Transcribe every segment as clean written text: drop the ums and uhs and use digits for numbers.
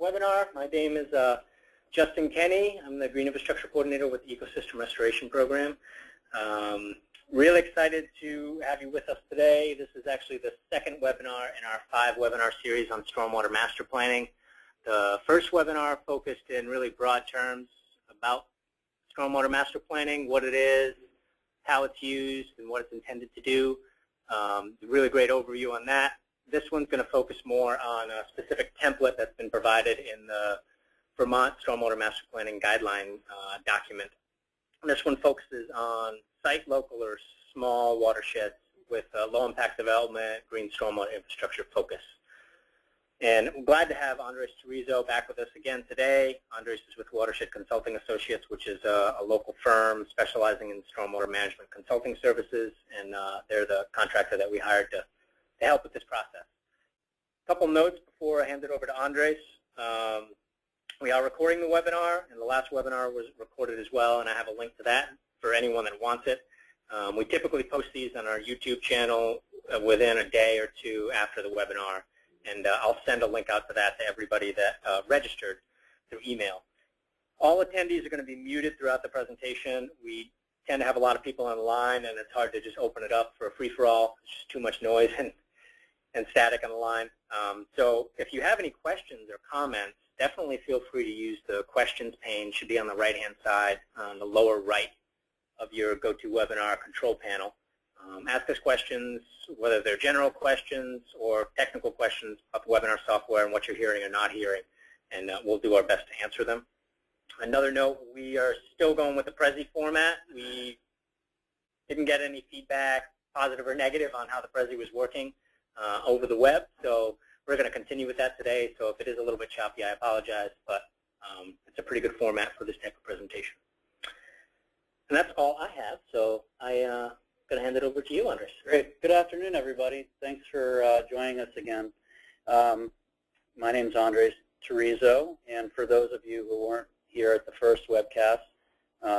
webinar. My name is Justin Kenny. I'm the Green Infrastructure Coordinator with the Ecosystem Restoration Program. Really excited to have you with us today. This is actually the second webinar in our 5-webinar series on stormwater master planning. The first webinar focused in really broad terms about stormwater master planning, what it is, how it's used, and what it's intended to do. Really great overview on that. This one's going to focus more on a specific template that's been provided in the Vermont Stormwater Master Planning Guideline document. And this one focuses on site, local, or small watersheds with low-impact development, green stormwater infrastructure focus. And I'm glad to have Andres Terizo back with us again today. Andres is with Watershed Consulting Associates, which is a local firm specializing in stormwater management consulting services, and they're the contractor that we hired to help with this process. A couple notes before I hand it over to Andres. We are recording the webinar, and the last webinar was recorded as well, and I have a link to that for anyone that wants it. We typically post these on our YouTube channel within a day or two after the webinar, and I'll send a link out to that to everybody that registered through email. All attendees are going to be muted throughout the presentation. We tend to have a lot of people on the line, and it's hard to just open it up for a free-for-all. It's just too much noise and static on the line. So if you have any questions or comments, definitely feel free to use the questions pane. It should be on the right-hand side on the lower right of your GoToWebinar control panel. Ask us questions, whether they're general questions or technical questions about the webinar software and what you're hearing or not hearing, and we'll do our best to answer them. Another note, we are still going with the Prezi format. We didn't get any feedback, positive or negative, on how the Prezi was working over the web, so we're going to continue with that today. So if it is a little bit choppy, I apologize, but it's a pretty good format for this type of presentation. And that's all I have, so I'm going to hand it over to you, Andres. Great. Good afternoon, everybody. Thanks for joining us again. My name is Andres Terizo, and for those of you who weren't here at the first webcast,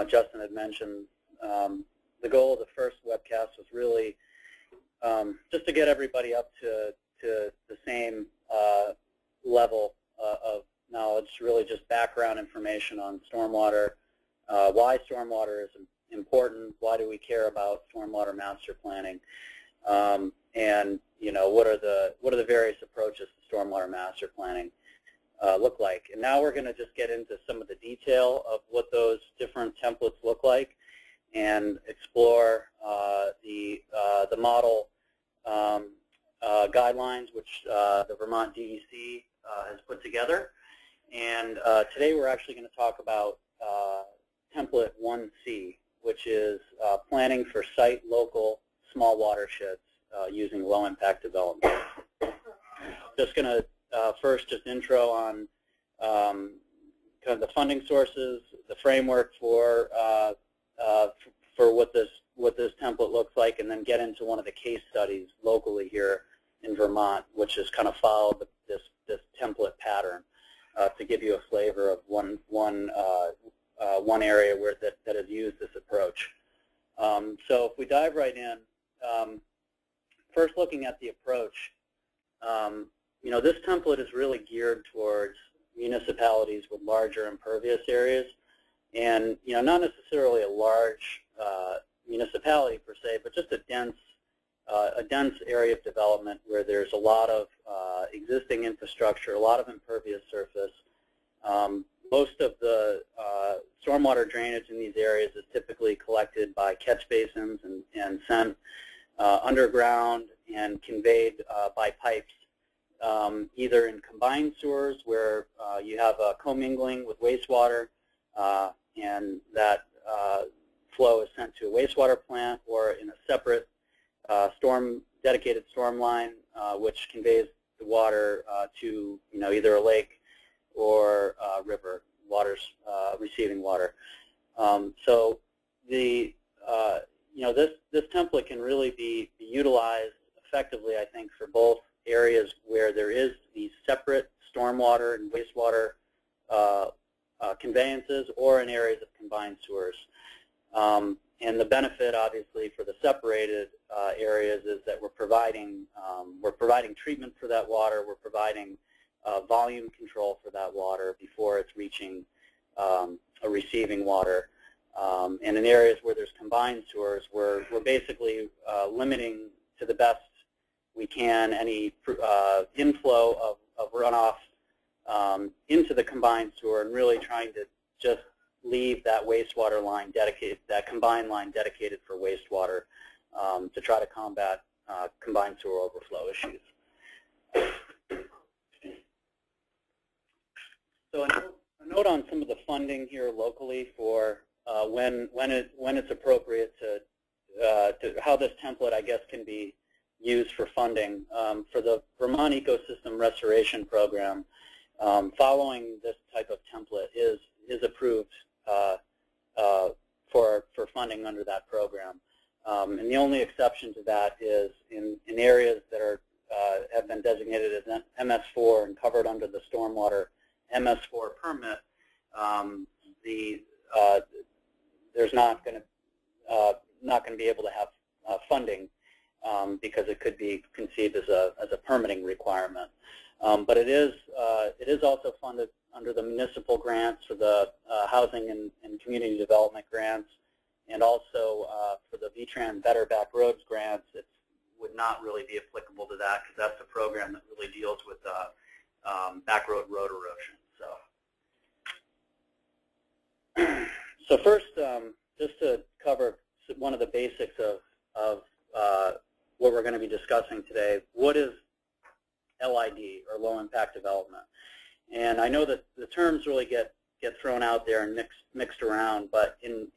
Justin had mentioned the goal of the first webcast was really just to get everybody up to the same level of knowledge, really just background information on stormwater, why stormwater is important, why do we care about stormwater master planning, and what are the various approaches to stormwater master planning look like. And now we're going to just get into some of the detail of what those different templates look like and explore the model guidelines which the Vermont DEC has put together. And today we're actually going to talk about template 1C, which is planning for site, local, small watersheds using low-impact development. Just going to first just intro on kind of the funding sources, the framework for what this template looks like, and then get into one of the case studies locally here in Vermont, which has kind of followed this template pattern to give you a flavor of one area where that has used this approach. So if we dive right in, first looking at the approach, this template is really geared towards municipalities with larger impervious areas, and not necessarily a large municipality per se, but just a dense area of development where there's a lot of existing infrastructure, a lot of impervious surface. Most of the stormwater drainage in these areas is typically collected by catch basins and sent underground and conveyed by pipes, either in combined sewers where you have a commingling with wastewater and that flow is sent to a wastewater plant, or in a separate dedicated storm line which conveys the water to either a lake or river, receiving water. So this template can really be utilized effectively, I think, for both areas where there is these separate stormwater and wastewater conveyances, or in areas of combined sewers. And the benefit, obviously, for the separated areas is that we're providing treatment for that water. We're providing volume control for that water before it's reaching a receiving water. And in areas where there's combined sewers, we're basically limiting to the best we can any inflow of runoff into the combined sewer, and really trying to just leave that wastewater line dedicated, that combined line dedicated for wastewater, to try to combat combined sewer overflow issues. So a note on some of the funding here locally for when it's appropriate to how this template, I guess, can be used for funding. For the Vermont Ecosystem Restoration Program, following this type of template is approved for funding under that program. And the only exception to that is in areas that are have been designated as MS4 and covered under the Stormwater MS4 permit. There's not going to be able to have funding because it could be conceived as a permitting requirement. But it is also funded under the municipal grants for the housing and community development grants, and also for the VTRAN Better Back Roads grants. It would not really be applicable to that because that's a program that really deals with back road erosion. So first, just to cover one of the basics of what we're going to be discussing today, what is LID, or low impact development? And I know that the terms really get thrown out there and mixed around, but in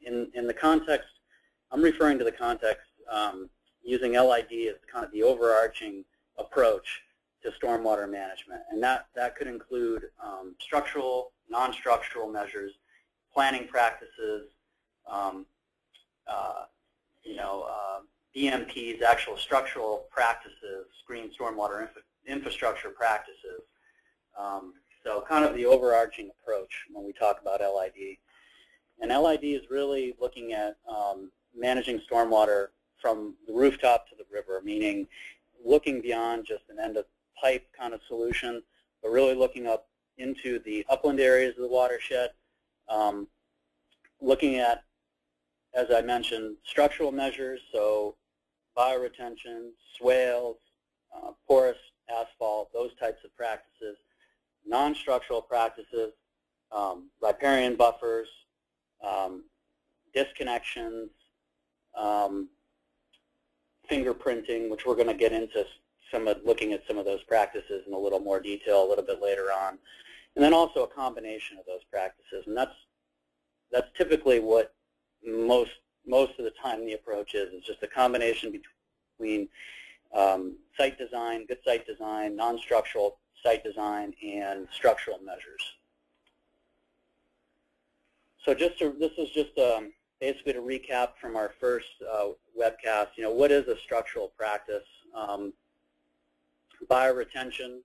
the context, I'm referring to the context using LID as kind of the overarching approach to stormwater management, and that could include structural, non-structural measures, planning practices, BMPs, actual structural practices, green stormwater infrastructure practices. So kind of the overarching approach when we talk about LID. And LID is really looking at managing stormwater from the rooftop to the river, meaning looking beyond just an end-of-pipe kind of solution, but really looking up into the upland areas of the watershed, looking at, as I mentioned, structural measures, so bioretention, swales, porous asphalt, those types of practices, non-structural practices, riparian buffers, disconnections, fingerprinting, which we're going to get into looking at some of those practices in a little more detail a little bit later on, and then also a combination of those practices. And that's typically what most of the time the approach is just a combination between site design, good site design, non-structural site design, and structural measures. So this is just basically to recap from our first webcast. What is a structural practice? Bioretention,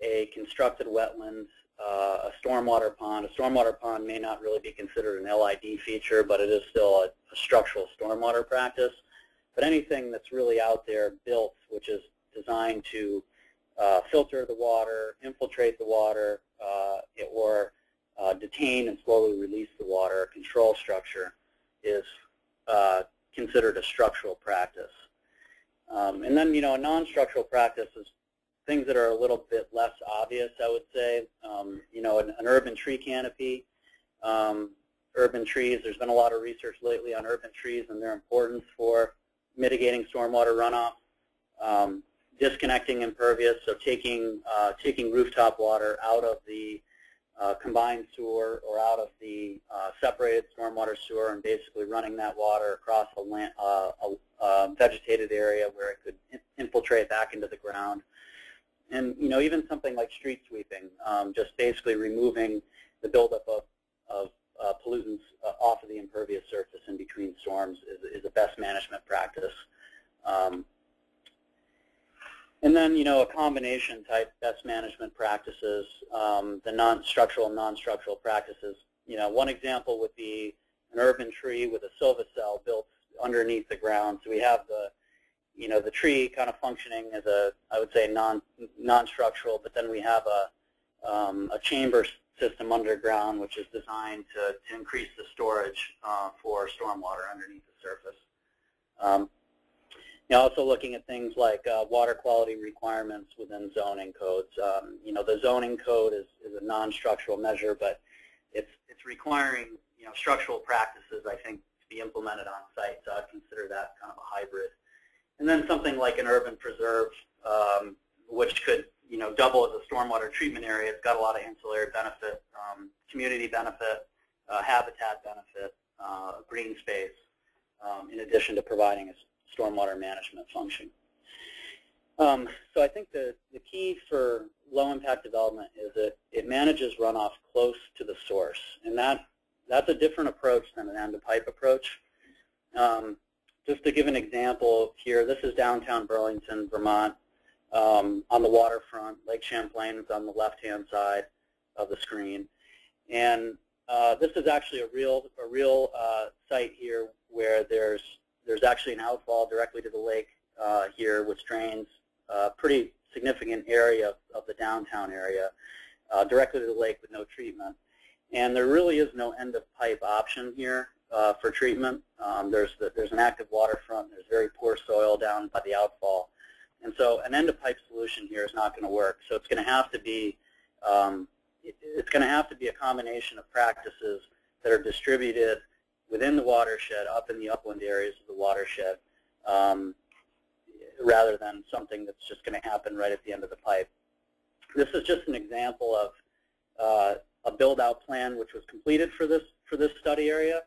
a constructed wetland, a stormwater pond. A stormwater pond may not really be considered an LID feature, but it is still a structural stormwater practice. But anything that's really out there built, which is designed to filter the water, infiltrate the water, or detain and slowly release the water, a control structure, is considered a structural practice. And then, a non-structural practice is things that are a little bit less obvious, I would say. An urban tree canopy, urban trees. There's been a lot of research lately on urban trees and their importance for mitigating stormwater runoff. Disconnecting impervious, so taking rooftop water out of the combined sewer or out of the separated stormwater sewer and basically running that water across a vegetated area where it could infiltrate back into the ground. And even something like street sweeping, just basically removing the buildup of pollutants off of the impervious surface in between storms is a best management practice. And then, a combination type best management practices, the non-structural and non-structural practices. One example would be an urban tree with a silva-cell built underneath the ground. So we have the tree kind of functioning as I would say, non-structural, but then we have a chamber system underground, which is designed to increase the storage for stormwater underneath the surface. Also looking at things like water quality requirements within zoning codes. The zoning code is a non-structural measure, but it's requiring structural practices, I think, to be implemented on site. So I'd consider that kind of a hybrid. And then something like an urban preserve, which could double as a stormwater treatment area. It's got a lot of ancillary benefit, community benefit, habitat benefit, green space, in addition to providing a stormwater management function. So I think the key for low-impact development is that it manages runoff close to the source, and that's a different approach than an end-to-pipe approach. Just to give an example here, this is downtown Burlington, Vermont, on the waterfront. Lake Champlain is on the left-hand side of the screen, and this is actually a real site here where there's actually an outfall directly to the lake here, which drains a pretty significant area of the downtown area directly to the lake with no treatment. And there really is no end-of-pipe option here for treatment. There's an active waterfront. There's very poor soil down by the outfall. And so an end-of-pipe solution here is not going to work. So it's going to have to be a combination of practices that are distributed within the watershed, up in the upland areas of the watershed, rather than something that's just going to happen right at the end of the pipe. This is just an example of a build-out plan which was completed for this study area,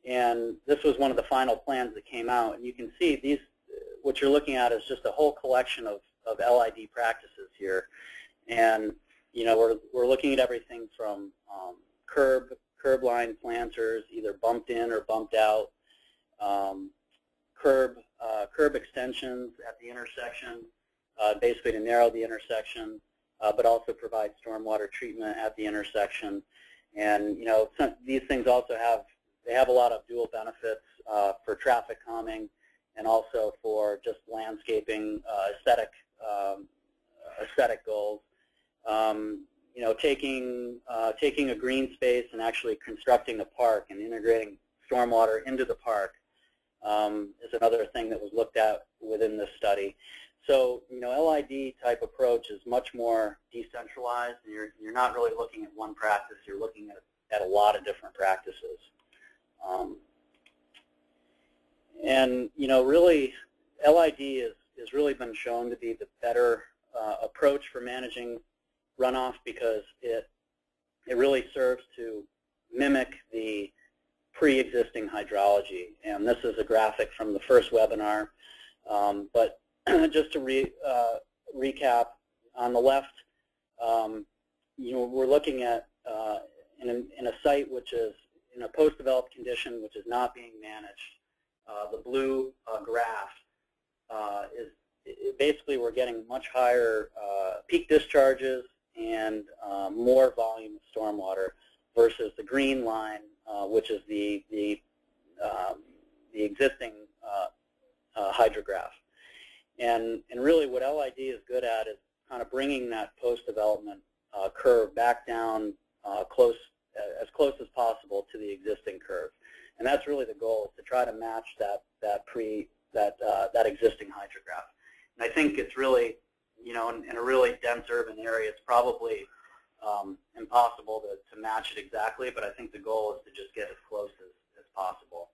and this was one of the final plans that came out. And you can see what you're looking at is just a whole collection of LID practices here, and we're looking at everything from curb line planters, either bumped in or bumped out, curb extensions at the intersection, basically to narrow the intersection, but also provide stormwater treatment at the intersection. And these things also have a lot of dual benefits for traffic calming and also for just landscaping, aesthetic goals. Taking a green space and actually constructing a park and integrating stormwater into the park is another thing that was looked at within this study. So, LID type approach is much more decentralized. You're not really looking at one practice. You're looking at a lot of different practices. Really, LID has really been shown to be the better approach for managing runoff because it really serves to mimic the pre-existing hydrology. And this is a graphic from the first webinar. But just to recap, on the left, we're looking at in a site which is in a post-developed condition, which is not being managed. The blue graph is basically we're getting much higher peak discharges and more volume of stormwater versus the green line, which is the existing hydrograph. And really what LID is good at is kind of bringing that post-development curve back down as close as possible to the existing curve. And that's really the goal, is to try to match that existing hydrograph. And I think it's really, in a really dense urban area, it's probably impossible to match it exactly, but I think the goal is to just get as close as possible.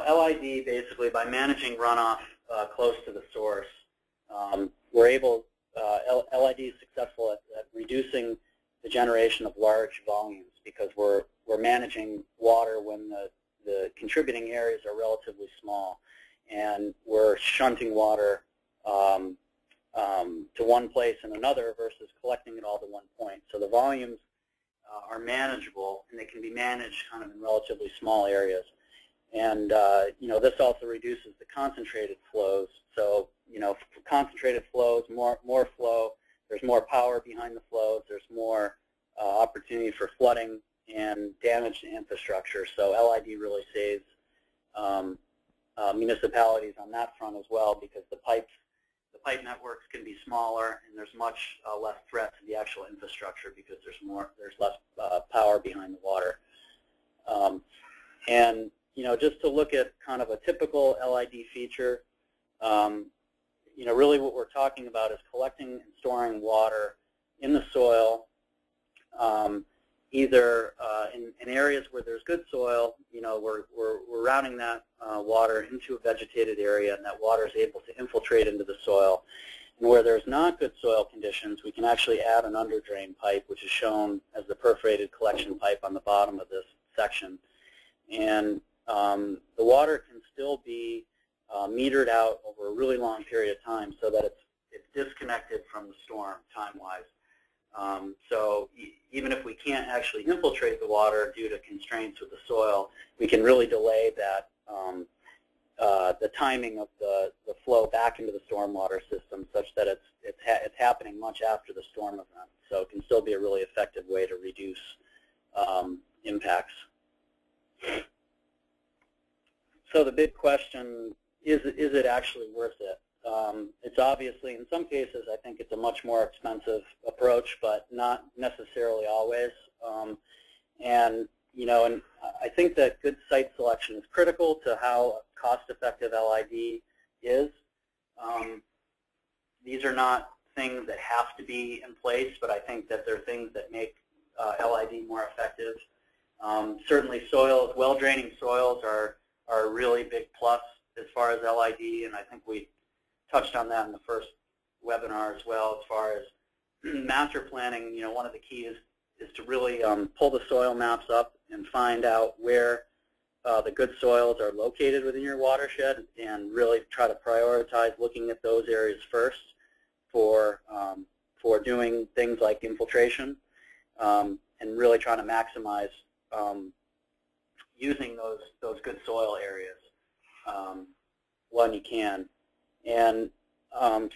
LID, basically, by managing runoff close to the source, LID is successful at reducing the generation of large volumes because we're managing water when the contributing areas are relatively small, and we're shunting water to one place and another versus collecting it all to one point. So the volumes are manageable, and they can be managed kind of in relatively small areas. And this also reduces the concentrated flows. So for concentrated flows, more flow, there's more power behind the flows, there's more opportunity for flooding and damage to infrastructure. So LID really saves municipalities on that front as well, because the the pipe networks can be smaller, and there's much less threat to the actual infrastructure because there's less power behind the water. And just to look at kind of a typical LID feature, really what we're talking about is collecting and storing water in the soil, either in areas where there's good soil. We're routing that water into a vegetated area, and that water is able to infiltrate into the soil. And where there's not good soil conditions, we can actually add an underdrain pipe, which is shown as the perforated collection pipe on the bottom of this section. And the water can still be metered out over a really long period of time so that it's disconnected from the storm time-wise. So even if we can't actually infiltrate the water due to constraints with the soil, we can really delay that the timing of the flow back into the stormwater system such that it's happening much after the storm event. So it can still be a really effective way to reduce impacts. So the big question is it actually worth it? It's obviously, in some cases, I think it's a much more expensive approach, but not necessarily always. And I think that good site selection is critical to how cost-effective LID is. These are not things that have to be in place, but I think that they're things that make LID more effective. Certainly soils, well-draining soils are a really big plus as far as LID, and I think we touched on that in the first webinar as well. As far as master planning, one of the keys is to really pull the soil maps up and find out where the good soils are located within your watershed, and really try to prioritize looking at those areas first for doing things like infiltration, and really trying to maximize using those good soil areas when you can. And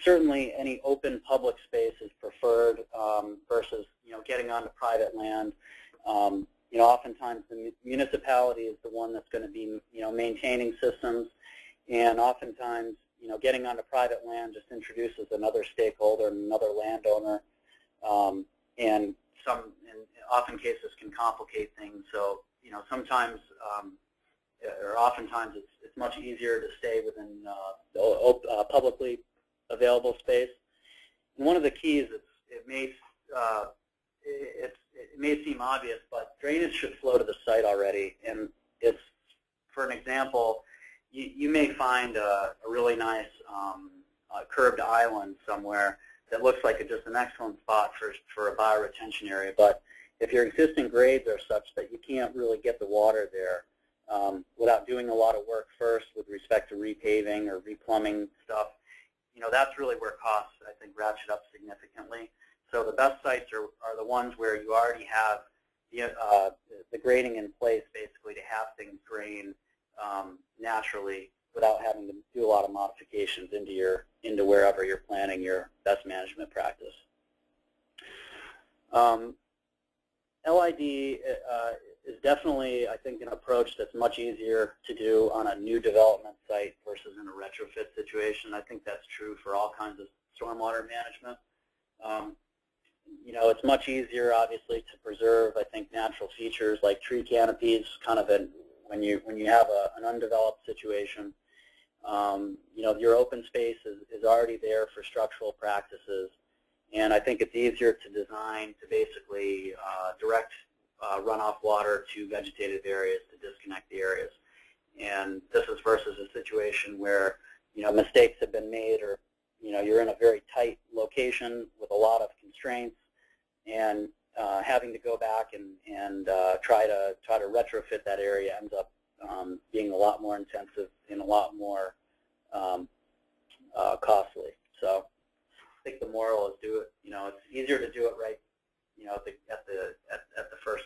certainly any open public space is preferred versus getting onto private land. Oftentimes the municipality is the one that's going to be maintaining systems, and oftentimes getting onto private land just introduces another stakeholder and another landowner, and often cases can complicate things. So sometimes or oftentimes it's much easier to stay within publicly available space. And one of the keys is it may seem obvious, but drainage should flow to the site already. And it's, for an example, you may find a really nice curved island somewhere that looks like just an excellent spot for a bioretention area. But if your existing grades are such that you can't really get the water there without doing a lot of work first with respect to repaving or replumbing stuff, that's really where costs, I think, ratchet up significantly. So the best sites are the ones where you already have the grading in place, basically, to have things drain naturally without having to do a lot of modifications into wherever you're planning your best management practice. LID is definitely, I think, an approach that's much easier to do on a new development site versus in a retrofit situation. I think that's true for all kinds of stormwater management. It's much easier, obviously, to preserve, I think, natural features like tree canopies, kind of when you have an undeveloped situation. Your open space is already there for structural practices, and I think it's easier to design to basically direct runoff water to vegetated areas to disconnect the areas. And this is versus a situation where mistakes have been made, or you're in a very tight location with a lot of constraints, and having to go back and try to retrofit that area ends up being a lot more intensive and a lot more costly. So I think the moral is do it. It's easier to do it right, at the first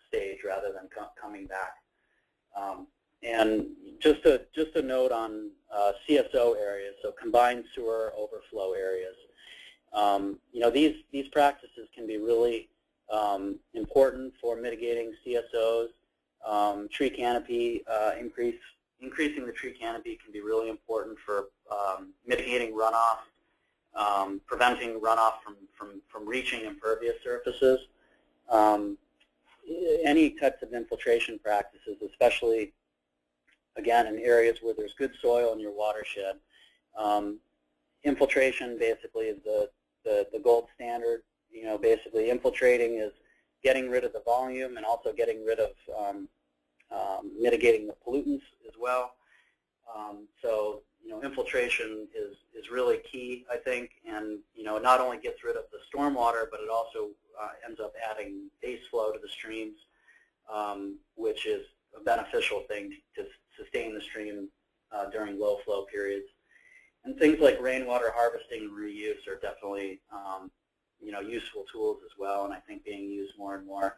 stage rather than coming back. And just a note on CSO areas, so combined sewer overflow areas. These practices can be really important for mitigating CSOs. Tree canopy increasing the tree canopy can be really important for mitigating runoff preventing runoff from reaching impervious surfaces. Any types of infiltration practices, especially, again, in areas where there's good soil in your watershed. Infiltration basically is the gold standard. You know, basically infiltrating is getting rid of the volume and also getting rid of mitigating the pollutants as well. So, you know, infiltration is really key, I think, and, you know, it not only gets rid of the stormwater, but it also ends up adding base flow to the streams, which is a beneficial thing to sustain the stream during low flow periods. And things like rainwater harvesting and reuse are definitely, you know, useful tools as well, and I think being used more and more.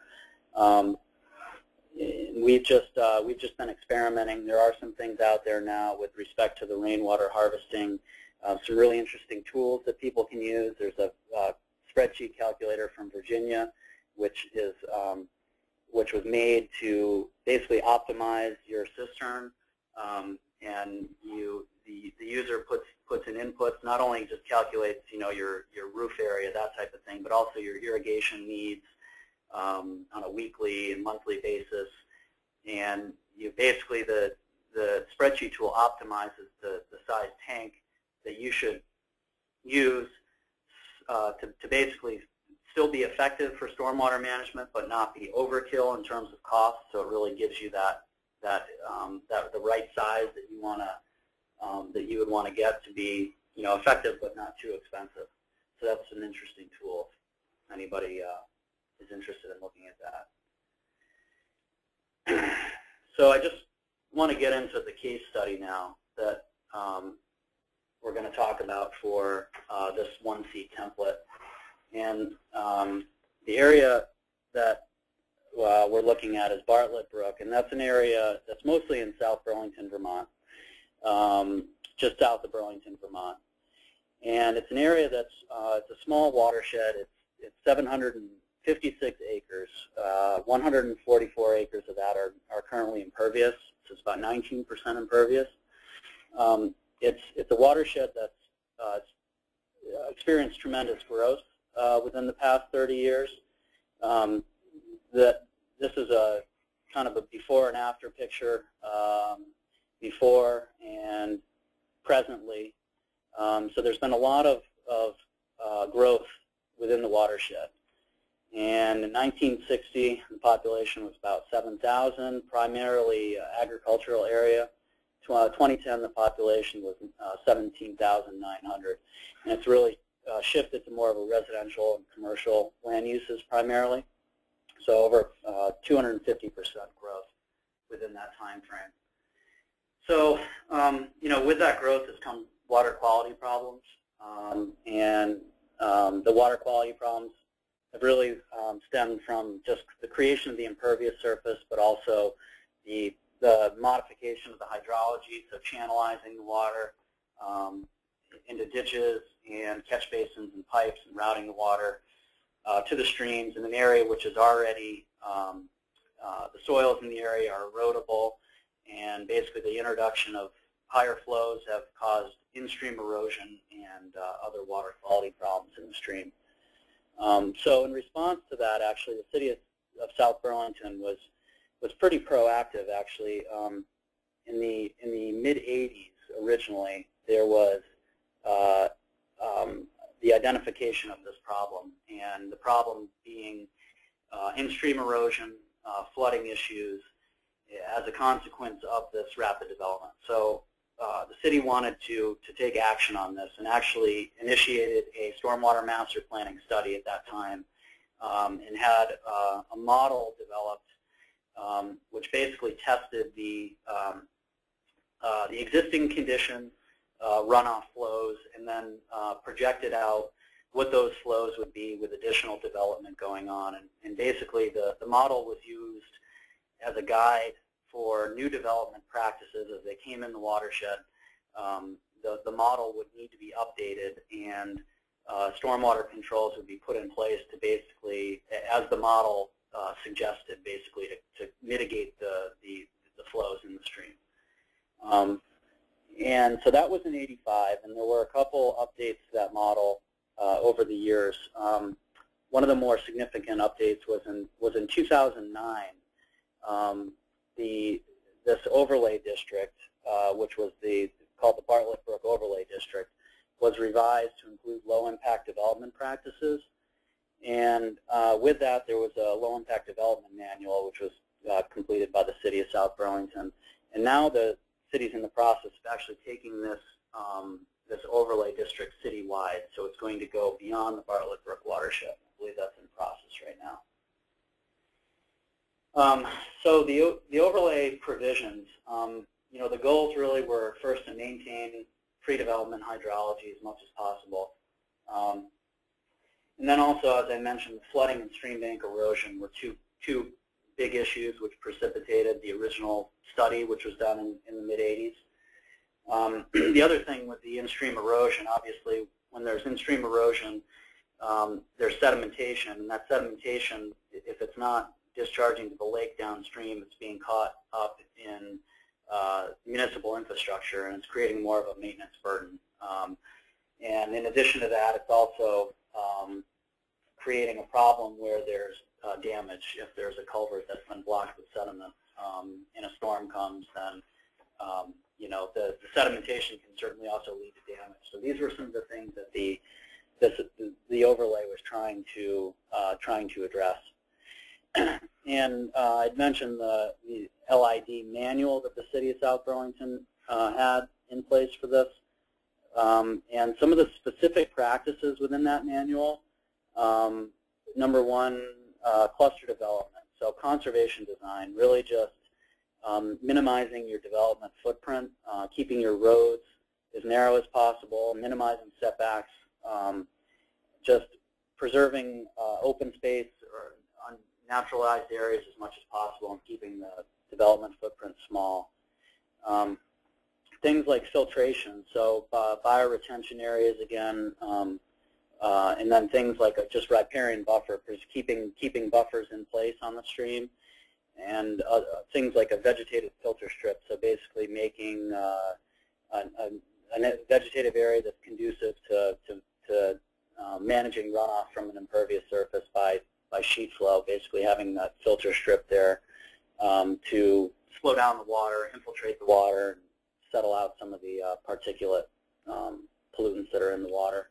We've just been experimenting. There are some things out there now with respect to the rainwater harvesting, some really interesting tools that people can use. There's a spreadsheet calculator from Virginia, which was made to basically optimize your cistern, and the user puts in inputs, not only just calculates, you know, your roof area, that type of thing, but also your irrigation needs on a weekly and monthly basis. And you basically, the spreadsheet tool optimizes the size tank that you should use to basically still be effective for stormwater management, but not be overkill in terms of cost. So it really gives you the right size that you want to that you would want to get to be, you know, effective but not too expensive. So that's an interesting tool if anybody is interested in looking at that. So I just want to get into the case study now that we're going to talk about for this 1C template. And the area that we're looking at is Bartlett Brook, and that's an area that's mostly in South Burlington, Vermont, just south of Burlington, Vermont. And it's an area that's it's a small watershed. It's 756 acres. 144 acres of that are currently impervious, so it's about 19% impervious. It's a watershed that's experienced tremendous growth within the past 30 years. This is a kind of a before and after picture, before and presently. So there's been a lot of growth within the watershed. And in 1960, the population was about 7,000, primarily agricultural area. 2010, the population was 17,900. And it's really shifted to more of a residential and commercial land uses primarily. So over 250% growth within that time frame. So, you know, with that growth has come water quality problems. And the water quality problems have really stemmed from just the creation of the impervious surface, but also the modification of the hydrology, so channelizing the water into ditches and catch basins and pipes and routing the water to the streams in an area which is already, the soils in the area are erodible, and basically the introduction of higher flows have caused in-stream erosion and other water quality problems in the stream. So in response to that, actually, the city of South Burlington was pretty proactive. Actually, in the mid-'80s, originally there was the identification of this problem, and the problem being in-stream erosion, flooding issues as a consequence of this rapid development. So the city wanted to take action on this and actually initiated a stormwater master planning study at that time, and had a model developed which basically tested the existing condition, runoff flows, and then projected out what those flows would be with additional development going on. And basically the model was used as a guide for new development practices as they came in the watershed. The model would need to be updated, and stormwater controls would be put in place to basically, as the model suggested, basically to mitigate the flows in the stream. And so that was in '85, and there were a couple updates to that model over the years. One of the more significant updates was in 2009. This overlay district, which was called the Bartlett Brook Overlay District, was revised to include low-impact development practices. And with that, there was a low-impact development manual, which was completed by the City of South Burlington. And now the city's in the process of actually taking this this overlay district citywide. So it's going to go beyond the Bartlett Brook watershed. I believe that's in process right now. So the overlay provisions, you know, the goals really were first to maintain pre-development hydrology as much as possible. And then also, as I mentioned, flooding and stream bank erosion were two big issues which precipitated the original study, which was done in the mid-'80s. The other thing with the in-stream erosion, obviously, when there's in-stream erosion, there's sedimentation, and that sedimentation, if it's not discharging to the lake downstream, it's being caught up in municipal infrastructure, and it's creating more of a maintenance burden. And in addition to that, it's also creating a problem where there's damage. If there's a culvert that's been blocked with sediment and a storm comes, then you know, the sedimentation can certainly also lead to damage. So these were some of the things that the overlay was trying to address. And I'd mentioned the LID manual that the City of South Burlington had in place for this. And some of the specific practices within that manual, number one, cluster development. So conservation design, really just minimizing your development footprint, keeping your roads as narrow as possible, minimizing setbacks, just preserving open space or naturalized areas as much as possible, and keeping the development footprint small. Things like filtration, so bioretention areas again, and then things like just riparian buffer, because keeping buffers in place on the stream, and things like a vegetative filter strip, so basically making a vegetative area that's conducive to managing runoff from an impervious surface by sheet flow, basically having that filter strip there to slow down the water, infiltrate the water, and settle out some of the particulate pollutants that are in the water.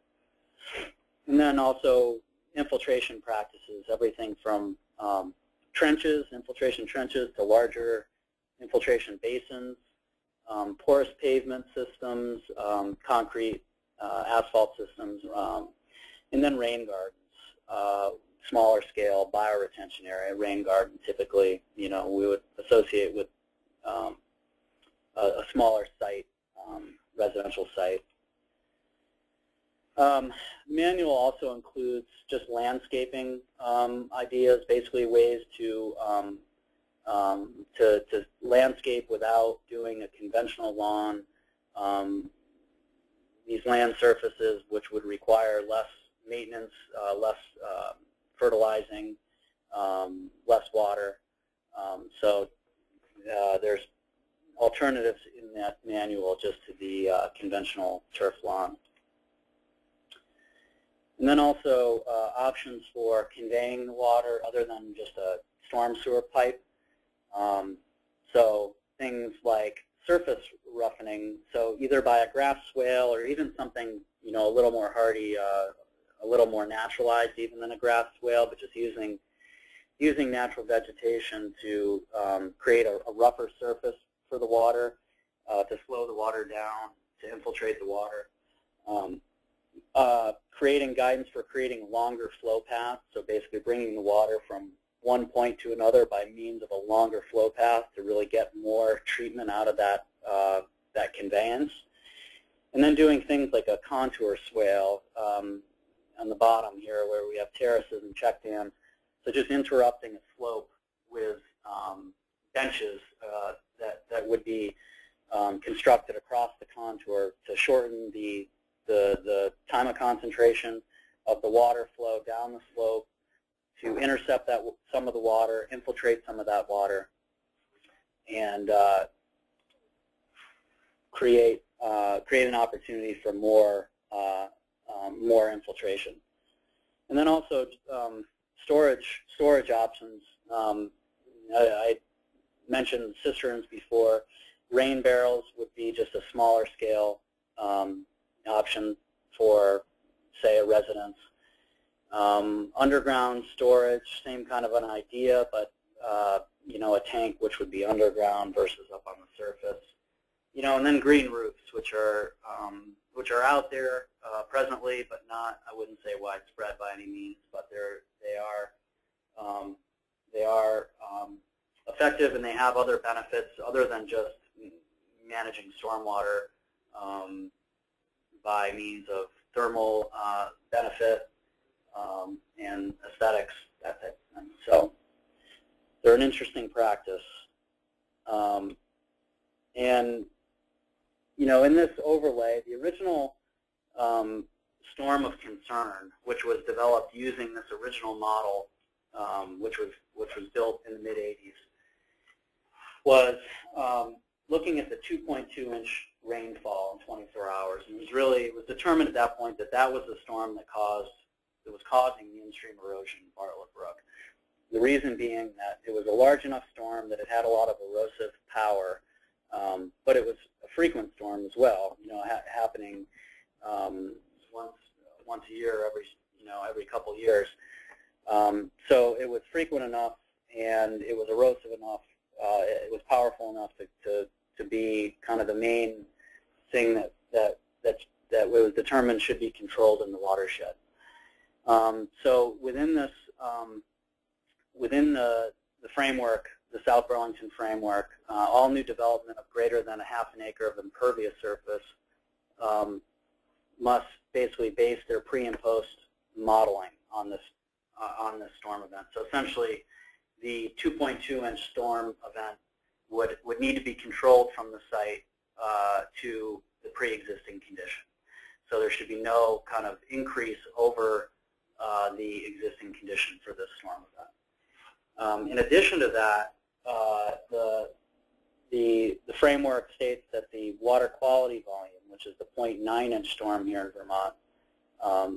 And then also infiltration practices, everything from trenches, infiltration trenches, to larger infiltration basins, porous pavement systems, concrete, asphalt systems, and then rain gardens, smaller scale bioretention area. Rain garden typically, you know, we would associate with a smaller site, residential site. The manual also includes just landscaping ideas, basically ways to landscape without doing a conventional lawn. These land surfaces, which would require less maintenance, less fertilizing, less water. So there's alternatives in that manual just to the conventional turf lawn. And then also options for conveying the water other than just a storm sewer pipe. So things like surface roughening, so either by a grass swale or even something, you know, a little more hardy, a little more naturalized even than a grass swale, but just using natural vegetation to create a rougher surface for the water, to slow the water down, to infiltrate the water. Creating guidance for creating longer flow paths, so basically bringing the water from one point to another by means of a longer flow path to really get more treatment out of that, that conveyance. And then doing things like a contour swale on the bottom here where we have terraces and check dams, so just interrupting a slope with benches that would be constructed across the contour to shorten the time of concentration of the water flow down the slope, to intercept that some of the water, infiltrate some of that water, and create an opportunity for more infiltration. And then also storage options. I mentioned cisterns before. Rain barrels would be just a smaller scale option for, say, a residence. Underground storage, same kind of an idea, but you know, a tank which would be underground versus up on the surface. You know, and then green roofs, which are out there presently, but not, I wouldn't say widespread by any means, but they are effective, and they have other benefits other than just managing stormwater by means of thermal benefit and aesthetics, that type of thing. So they're an interesting practice. And you know, in this overlay, the original storm of concern, which was developed using this original model, which was built in the mid-'80s, was looking at the 2.2-inch rainfall in 24 hours, and it was determined at that point that that was the storm that was causing the in-stream erosion in Bartlett Brook. The reason being that it was a large enough storm that it had a lot of erosive power, but it was a frequent storm as well. You know, happening once a year, every couple years. So it was frequent enough, and it was erosive enough. It was powerful enough to be kind of the main thing that was determined should be controlled in the watershed. So within this, within the framework, the South Burlington framework, all new development of greater than ½ an acre of impervious surface must basically base their pre and post modeling on this storm event. So essentially, the 2.2-inch storm event would need to be controlled from the site to the pre-existing condition. So there should be no kind of increase over the existing condition for this storm event. In addition to that, the framework states that the water quality volume, which is the 0.9-inch storm here in Vermont,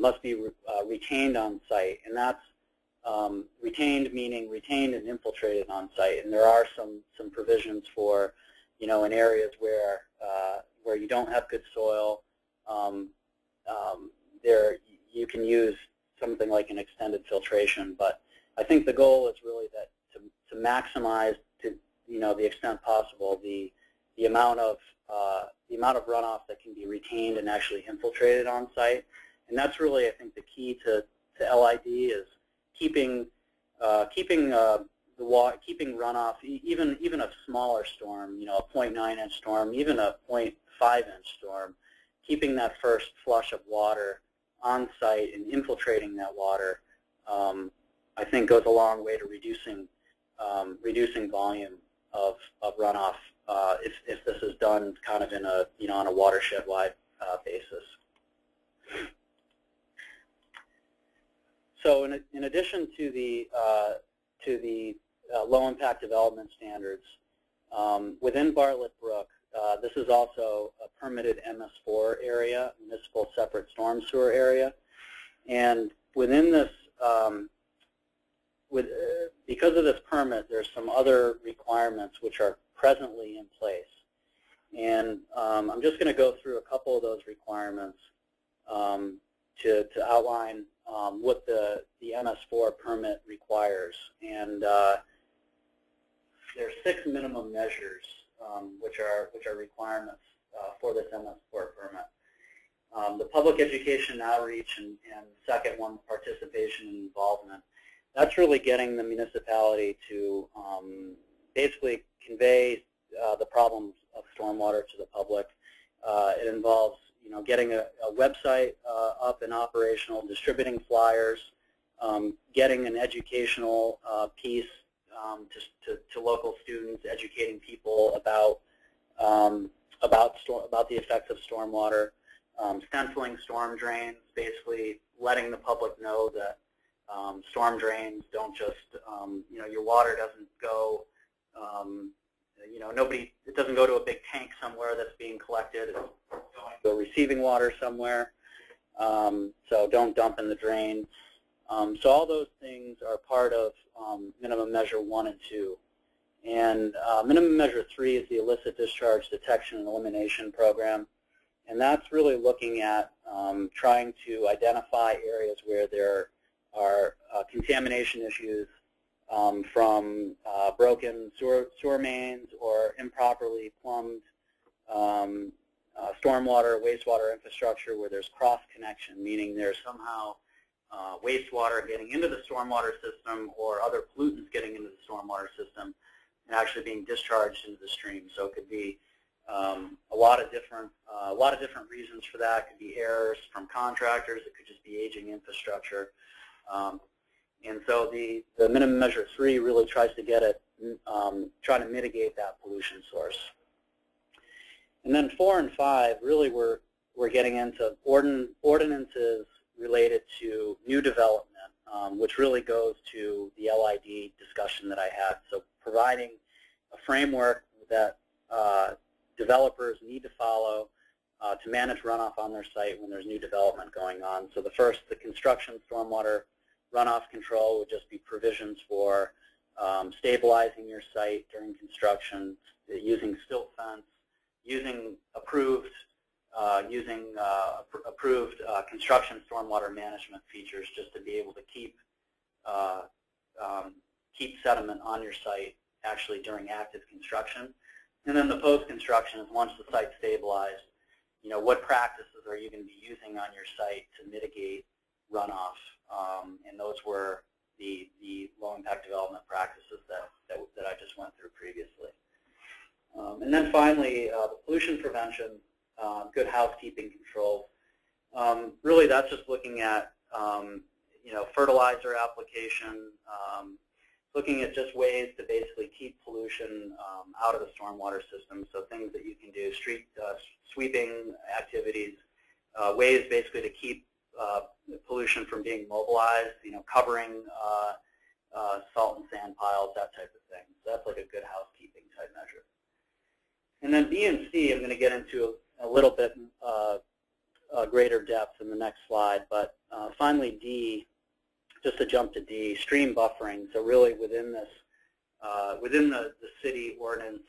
must be retained on site, and that's retained meaning retained and infiltrated on site. And there are some provisions for, you know, in areas where you don't have good soil, there you can use something like an extended filtration. But I think the goal is really that to maximize, to the extent possible, the amount of runoff that can be retained and actually infiltrated on site. And that's really, I think, the key to LID is keeping runoff, even a smaller storm, a 0.9-inch storm, even a 0.5-inch storm, keeping that first flush of water on site and infiltrating that water, I think goes a long way to reducing volume of runoff if this is done kind of in a on a watershed-wide basis. So in addition to the low-impact development standards, within Bartlett Brook, this is also a permitted MS4 area, municipal separate storm sewer area, and within this, because of this permit, there's some other requirements which are presently in place, and I'm just going to go through a couple of those requirements to outline what the MS4 permit requires. And there are 6 minimum measures which are requirements for this MS4 permit. The public education outreach and second one, participation and involvement. That's really getting the municipality to basically convey the problems of stormwater to the public. It involves getting a website up and operational, distributing flyers, getting an educational piece to local students, educating people about the effects of stormwater, stenciling storm drains, basically letting the public know that storm drains don't just, your water doesn't go, it doesn't go to a big tank somewhere that's being collected. It's going to receiving water somewhere. So don't dump in the drain. So all those things are part of minimum measure 1 and 2. And minimum measure 3 is the illicit discharge detection and elimination program. And that's really looking at trying to identify areas where there are contamination issues from broken sewer mains or improperly plumbed stormwater, wastewater infrastructure where there's cross-connection, meaning there's somehow wastewater getting into the stormwater system or other pollutants getting into the stormwater system and actually being discharged into the stream. So it could be a lot of different reasons for that. It could be errors from contractors. It could just be aging infrastructure. And so the minimum measure 3 really tries to get at trying to mitigate that pollution source. And then 4 and 5 really we're getting into ordinances related to new development, which really goes to the LID discussion that I had. So providing a framework that developers need to follow to manage runoff on their site when there's new development going on. So the construction stormwater runoff control would just be provisions for stabilizing your site during construction, using silt fence, using approved construction stormwater management features just to be able to keep sediment on your site actually during active construction. And then the post-construction is once the site's stabilized, what practices are you going to be using on your site to mitigate runoff? And those were the low-impact development practices that I just went through previously. And then finally, the pollution prevention, good housekeeping controls. Really, that's just looking at fertilizer application, looking at just ways to basically keep pollution out of the stormwater system. So things that you can do, street sweeping activities, ways basically to keep pollution from being mobilized, covering salt and sand piles, that type of thing. So that's like a good housekeeping type measure. And then B and C I'm going to get into a little bit greater depth in the next slide, but finally D, just to jump to D, stream buffering. So really within this, within the city ordinance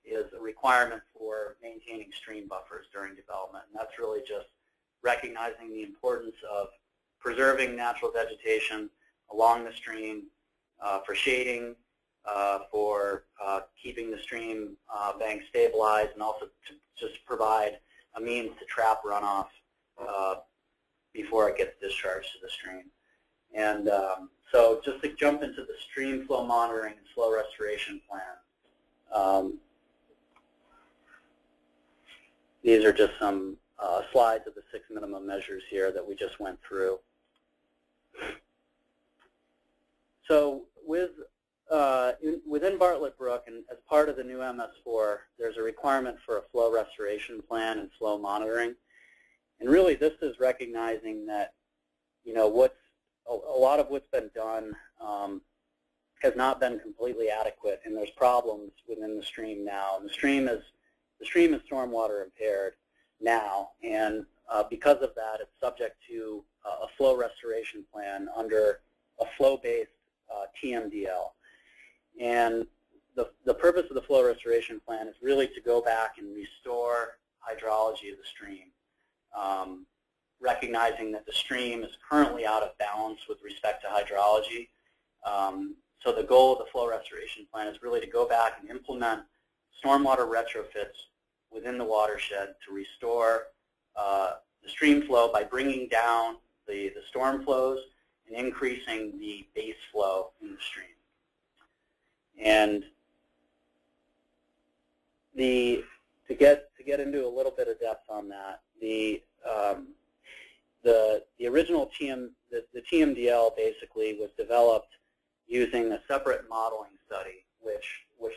is a requirement for maintaining stream buffers during development, and that's really just recognizing the importance of preserving natural vegetation along the stream for shading, for keeping the stream bank stabilized, and also to just provide a means to trap runoff before it gets discharged to the stream. And so just to jump into the stream flow monitoring and slow restoration plan, these are just some slides of the 6 minimum measures here that we just went through. So within Bartlett Brook, and as part of the new MS4, there's a requirement for a flow restoration plan and flow monitoring. And really, this is recognizing that, a lot of what's been done has not been completely adequate, and there's problems within the stream now. And the stream is stormwater impaired now, and because of that, it's subject to a flow restoration plan under a flow-based TMDL. And the purpose of the flow restoration plan is really to go back and restore hydrology of the stream, recognizing that the stream is currently out of balance with respect to hydrology. So the goal of the flow restoration plan is really to go back and implement stormwater retrofits within the watershed to restore the stream flow by bringing down the storm flows and increasing the base flow in the stream. And to get into a little bit of depth on that, the original the TMDL basically was developed using a separate modeling study, which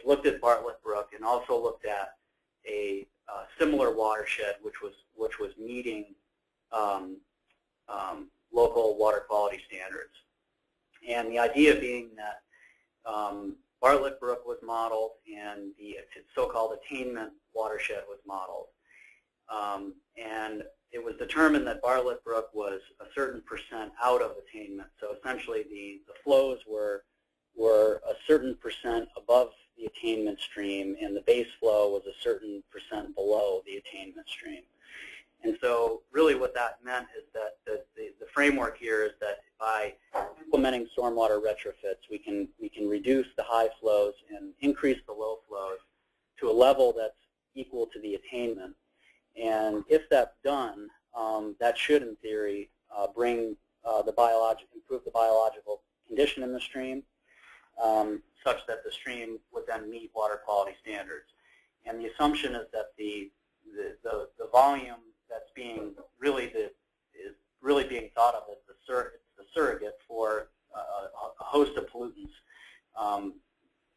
looked at Bartlett Brook and also looked at a similar watershed, which was meeting local water quality standards. And the idea being that Bartlett Brook was modeled, and the so-called attainment watershed was modeled. And it was determined that Bartlett Brook was a certain percent out of attainment. So essentially the flows were a certain percent above the attainment stream, and the base flow was a certain percent below the attainment stream. And so really what that meant is that the framework here is that by implementing stormwater retrofits, we can reduce the high flows and increase the low flows to a level that's equal to the attainment. And if that's done, that should, in theory, improve the biological condition in the stream, such that the stream would then meet water quality standards. And the assumption is that the volume that's being is really being thought of as the surrogate for a host of pollutants.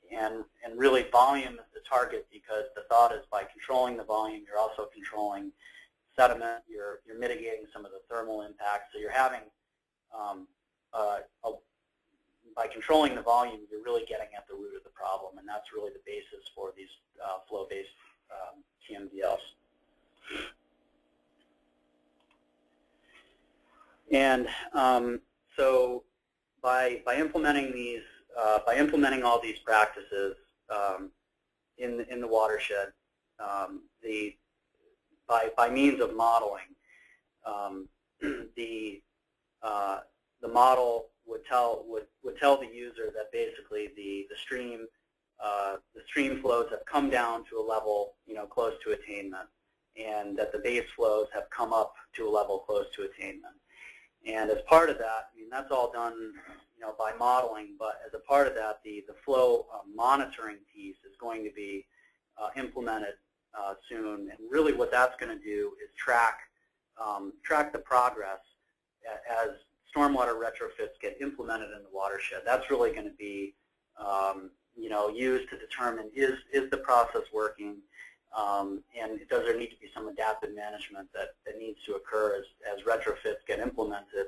And really volume is the target, because the thought is by controlling the volume, you're also controlling sediment, you're mitigating some of the thermal impacts. So you're having, by controlling the volume, you're really getting at the root of the problem, and that's really the basis for these flow-based TMDLs. And so by implementing these, by implementing all these practices in the watershed, by means of modeling, the model would tell the user that basically the stream flows have come down to a level close to attainment, and that the base flows have come up to a level close to attainment. And as part of that, I mean, that's all done by modeling, but as a part of that, the flow monitoring piece is going to be implemented soon. And really what that's going to do is track the progress as stormwater retrofits get implemented in the watershed. That's really going to be used to determine is the process working, and does there need to be some adaptive management that needs to occur as retrofits get implemented.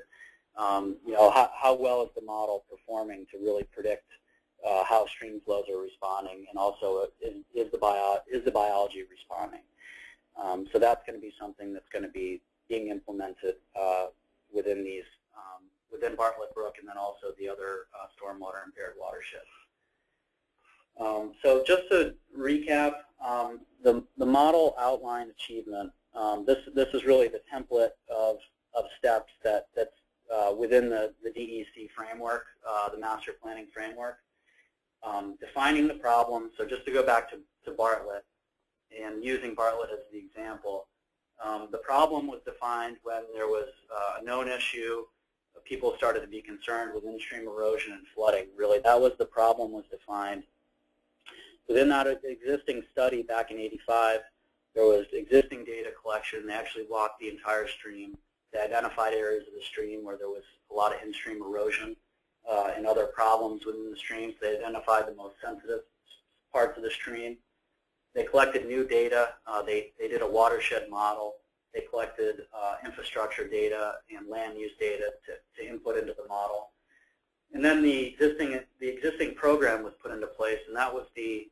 How well is the model performing to really predict how stream flows are responding, and also is the biology responding? So that's going to be something that's going to be being implemented within these within Bartlett Brook, and then also the other stormwater impaired watersheds. So just to recap, the model outline achievement. This is really the template of steps that's within the DEC framework, the master planning framework. Defining the problem. So just to go back to Bartlett, and using Bartlett as the example, the problem was defined when there was a known issue. People started to be concerned with in-stream erosion and flooding. Really, that was the problem was defined. Within that existing study back in '85, there was existing data collection. They actually walked the entire stream. They identified areas of the stream where there was a lot of in-stream erosion and other problems within the streams. They identified the most sensitive parts of the stream. They collected new data. They did a watershed model. They collected infrastructure data and land use data to input into the model. And then the existing program was put into place, and that was the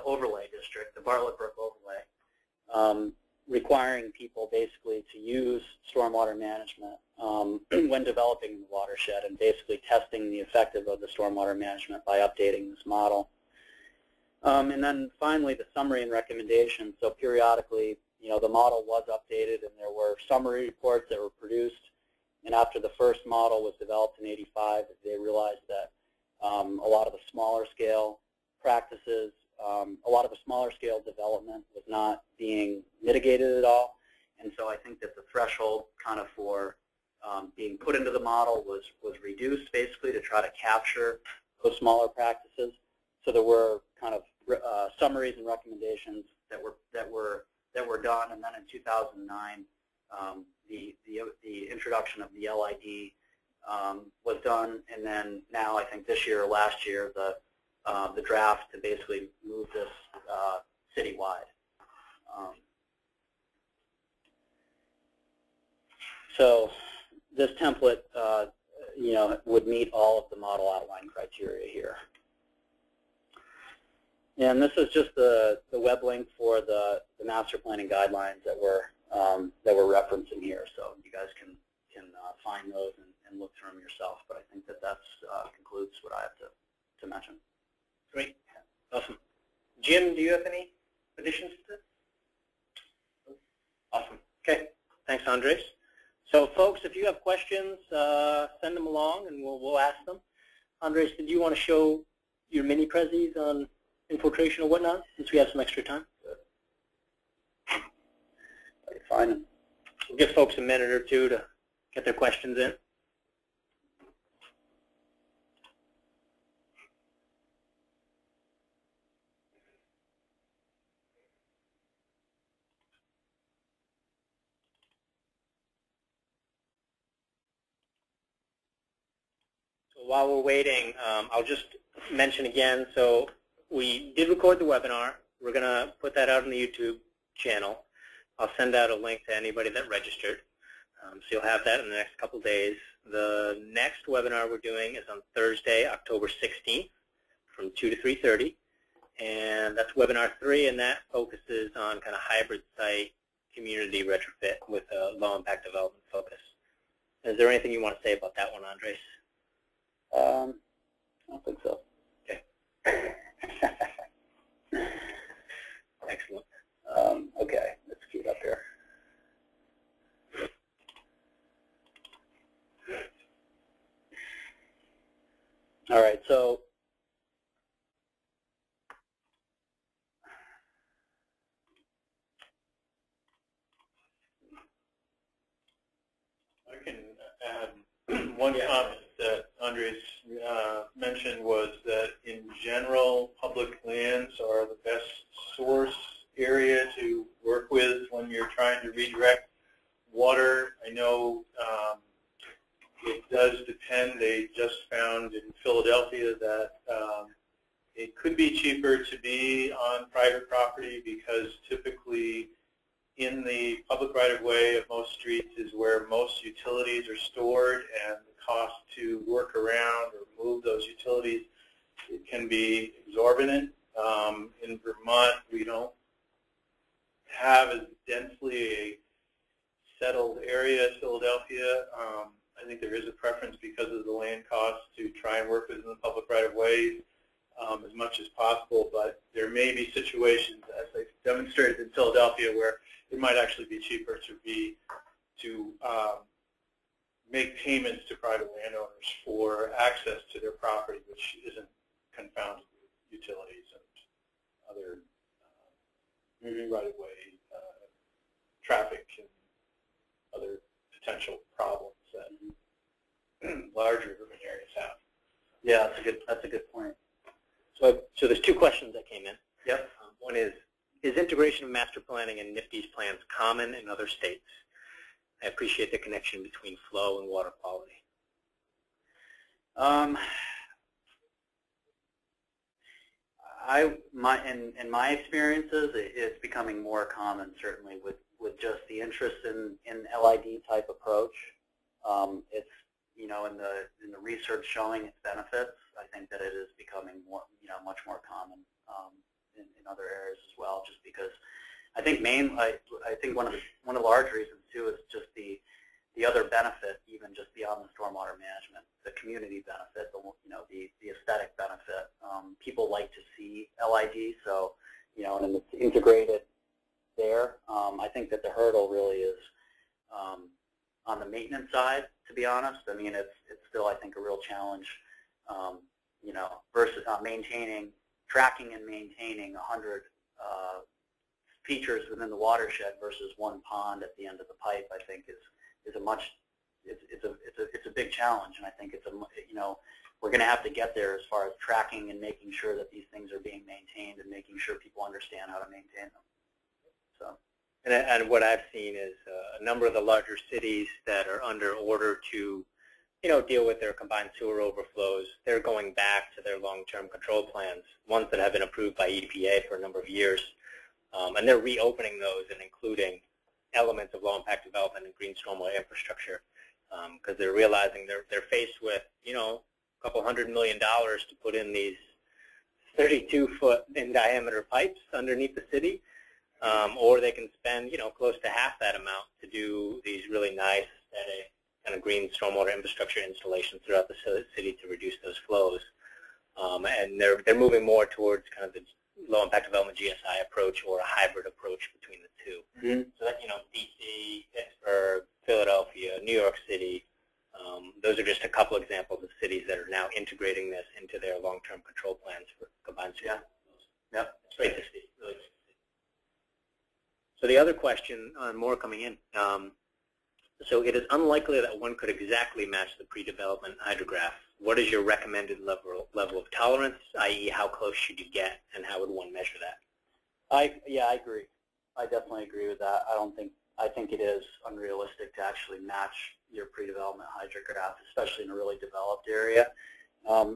overlay district, the Bartlett Brook overlay, requiring people basically to use stormwater management when developing the watershed, and basically testing the effectiveness of the stormwater management by updating this model. And then finally, the summary and recommendations. So periodically, the model was updated, and there were summary reports that were produced. And after the first model was developed in '85, they realized that a lot of the smaller scale practices, a lot of the smaller scale development was not being mitigated at all. And so I think that the threshold kind of for being put into the model was reduced, basically, to try to capture those smaller practices. So there were kind of summaries and recommendations that were done, and then in 2009, the introduction of the LID was done, and then now I think this year or last year the draft to basically move this citywide. So this template, would meet all of the model outline criteria here. Yeah, and this is just the web link for the master planning guidelines that we're referencing here. So you guys can find those and look through them yourself. But I think that concludes what I have to mention. Great, awesome. Jim, do you have any additions to this? Awesome. Okay, thanks, Andres. So, folks, if you have questions, send them along, and we'll ask them. Andres, did you want to show your mini prezzies on infiltration or whatnot, since we have some extra time? Fine. We'll give folks a minute or two to get their questions in. While we're waiting, I'll just mention again, so we did record the webinar. We're going to put that out on the YouTube channel. I'll send out a link to anybody that registered. So you'll have that in the next couple days. The next webinar we're doing is on Thursday, October 16th from 2 to 3:30. And that's webinar 3, and that focuses on kind of hybrid site community retrofit with a low impact development focus. Is there anything you want to say about that one, Andres? I don't think so. Okay. Excellent. Okay, let's keep it up here. All right, so I can add one comment that Andres mentioned was that in general, public lands are the best source area to work with when you're trying to redirect water. I know it does depend. They just found in Philadelphia that it could be cheaper to be on private property because typically in the public right-of-way of most streets is where most utilities are stored, and the cost to work around or move those utilities, it can be exorbitant. In Vermont, we don't have as densely a settled area as Philadelphia. I think there is a preference because of the land costs to try and work within the public right-of-ways as much as possible, but there may be situations, as I demonstrated in Philadelphia, where it might actually be cheaper to make payments to private landowners for access to their property, which isn't confounded with utilities and other right-of-way traffic and other potential problems that larger urban areas have. yeah, that's a good point. So there's two questions that came in. Yep. One is integration of master planning and NIPD's plans common in other states? I appreciate the connection between flow and water quality. In my experiences, it's becoming more common, certainly with just the interest in LID type approach. It's in the research showing its benefits. I think that it is becoming more much more common in other areas as well. Just because I think I think one of the large reasons too is just the other benefit, even just beyond the stormwater management, the community benefit, the aesthetic benefit. People like to see LID, so and it's integrated there. I think that the hurdle really is on the maintenance side, to be honest. I mean, it's still, I think, a real challenge, versus tracking and maintaining 100 features within the watershed versus one pond at the end of the pipe. I think is a much it's a big challenge, and I think it's we're going to have to get there as far as tracking and making sure that these things are being maintained and making sure people understand how to maintain them. So. And what I've seen is a number of the larger cities that are under order to, deal with their combined sewer overflows. They're going back to their long-term control plans, ones that have been approved by EPA for a number of years, and they're reopening those and including elements of low-impact development and green stormwater infrastructure, because they're realizing they're faced with, a couple $100 million to put in these 32-foot in diameter pipes underneath the city, or they can spend, close to half that amount to do these really nice kind of green stormwater infrastructure installations throughout the city to reduce those flows. And they're moving more towards kind of the low-impact development GSI approach or a hybrid approach between the two. Mm-hmm. So that, DC, Pittsburgh, Philadelphia, New York City, those are just a couple examples of cities that are now integrating this into their long-term control plans for combined sewer. Yeah. It's great to see. Really great to see. So the other question, more coming in. So it is unlikely that one could exactly match the pre-development hydrograph. What is your recommended level of tolerance, i.e. how close should you get, and how would one measure that? I agree. I definitely agree with that. I think it is unrealistic to actually match your pre-development hydrograph, especially in a really developed area.